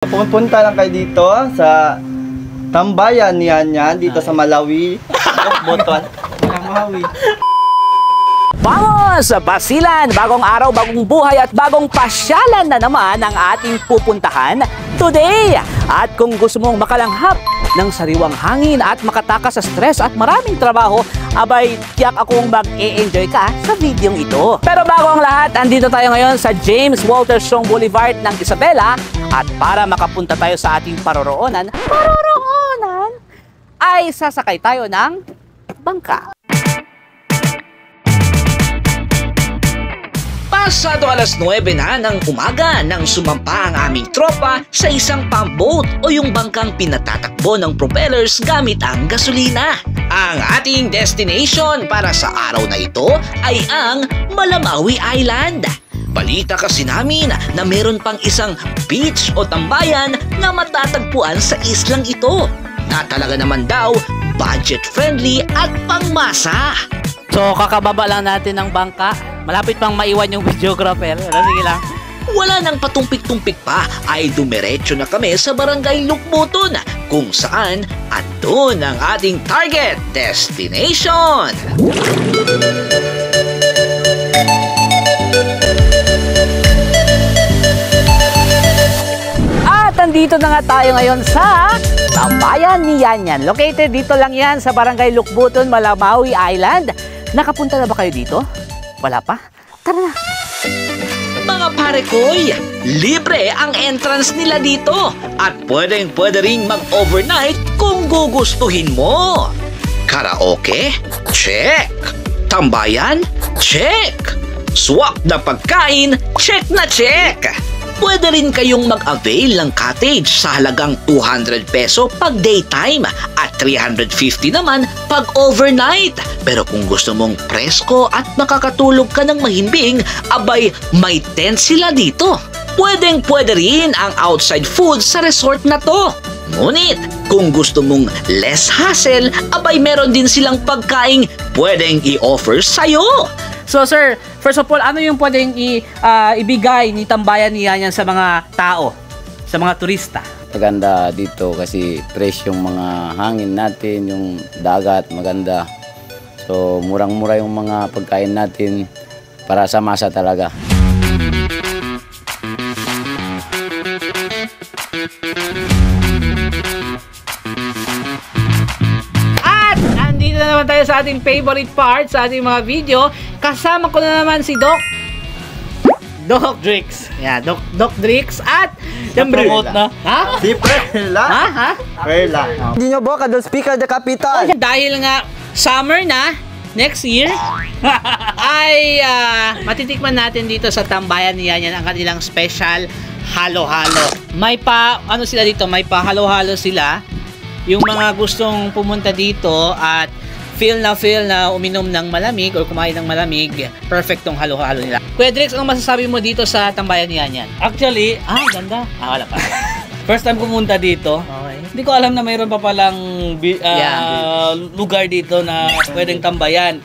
Pupunta lang kayo dito sa tambayan ni Yan dito sa Malawi. Boton. Malawi. Vamos! Basilan! Bagong araw, bagong buhay at bagong pasyalan na naman ang ating pupuntahan today! At kung gusto mong makalanghap ng sariwang hangin at makatakas sa stress at maraming trabaho, abay, tiyak akong mag-e-enjoy ka sa videong ito. Pero bago ang lahat, andito tayo ngayon sa James Walter Strong Boulevard ng Isabela at para makapunta tayo sa ating paroroonan, ay sasakay tayo ng bangka. Pasado alas 9 na ng umaga nang sumampa ang aming tropa sa isang pump boat o yung bangkang pinatatakbo ng propellers gamit ang gasolina. Ang ating destination para sa araw na ito ay ang Malamawi Island. Balita kasi namin na meron pang isang beach o tambayan na matatagpuan sa islang ito na talaga naman daw budget-friendly at pangmasa. So kakababa lang natin ng bangka. Malapit pang maiwan yung videographer. Sige lang. Wala nang patumpik-tumpik pa ay dumiretso na kami sa barangay Lukbuton kung saan andun ang ating target destination. At andito na nga tayo ngayon sa tambayan ni Yan. Located dito lang yan sa barangay Lukbuton, Malamawi Island. Nakapunta na ba kayo dito? Wala pa? Tara na! Mga pare koy, libre ang entrance nila dito at pwedeng-pwede ring mag-overnight kung gugustuhin mo. Karaoke? Check! Tambayan? Check! Swak na pagkain? Check na check! Pwede rin kayong mag-avail ng cottage sa halagang 200 peso pag daytime at 350 naman pag overnight. Pero kung gusto mong presko at makakatulog ka ng mahimbing, abay may tent sila dito. Pwedeng-pwede rin ang outside food sa resort na to. Ngunit kung gusto mong less hassle, abay meron din silang pagkaing pwedeng i-offer sa'yo. So sir, first of all, ano yung pwedeng ibigay ni tambayan ni Yan sa mga tao, sa mga turista? Maganda dito kasi fresh yung mga hangin natin, yung dagat maganda. So murang-mura yung mga pagkain natin para sa masa talaga. At andito na naman tayo sa ating favorite part sa ating mga video. Kasama ko na naman si Doc Drix. Yeah, Doc Drix at promote na. Ha? Si Perla. Ha? Perla. Hindi nyo boka, the speaker, the capital. Dahil nga summer na next year ay matitikman natin dito sa tambayan ni Yan ang kanilang special halo-halo. May pa ano sila dito, may pa halo-halo sila. Yung mga gustong pumunta dito at feel na uminom ng malamig or kumain ng malamig, perfect tong halo-halo nila. Kuya Drix, anong masasabi mo dito sa tambayan ni Yan? Actually, Ganda. Wala pa. first time pumunta dito. Okay. Hindi ko alam na mayroon pa palang lugar dito na pwedeng tambayan.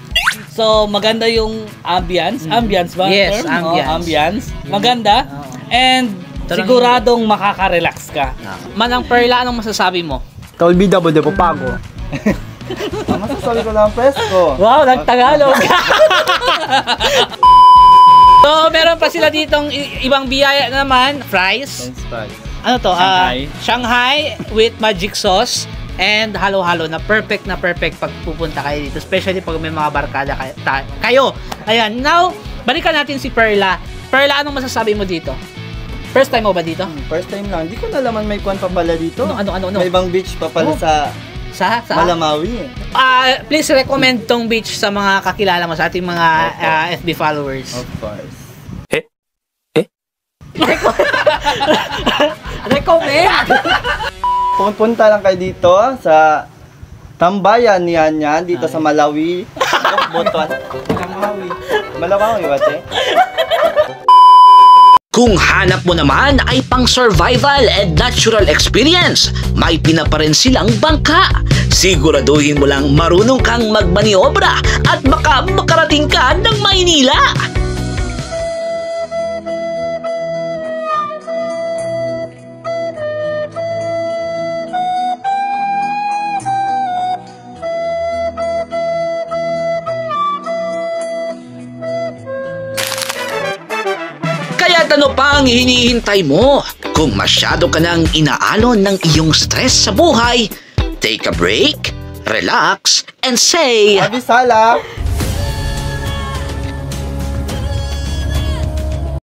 So, maganda yung ambience. Ambience ba? Yes, term? ambience. Ambience. Maganda. And siguradong makaka-relax ka. Manang Perla, anong masasabi mo? Kaulbida mo, de po pago. Masasabi ko lang presko. Wow, nagtagalog. So, meron pa sila ditong ibang biyaya naman, fries. Ano to? Shanghai with magic sauce and halo-halo na perfect pag pupunta kayo dito, especially pag may mga barkada kayo. Ayan, now, balikan natin si Perla. Perla, anong masasabi mo dito? First time mo ba dito? First time lang. Hindi ko na laman may kwan pa pala dito. Ano? May ibang beach pa pala sa Malamawi. Please recommend tong beach sa mga kakilala mo, sa ating mga FB followers. Of course. Recommend! Pupunta lang kayo dito sa tambayan ni Yan dito sa Malawi. Boton. Malamawi ba, te? Kung hanap mo naman ay pang survival and natural experience, may pinaparin silang bangka. Siguraduhin mo lang marunong kang magmaniobra at baka makarating ka ng Maynila. At ano pa ang hinihintay mo? Kung masyado ka nang inaalon ng iyong stress sa buhay, take a break, relax, and say, Abisala,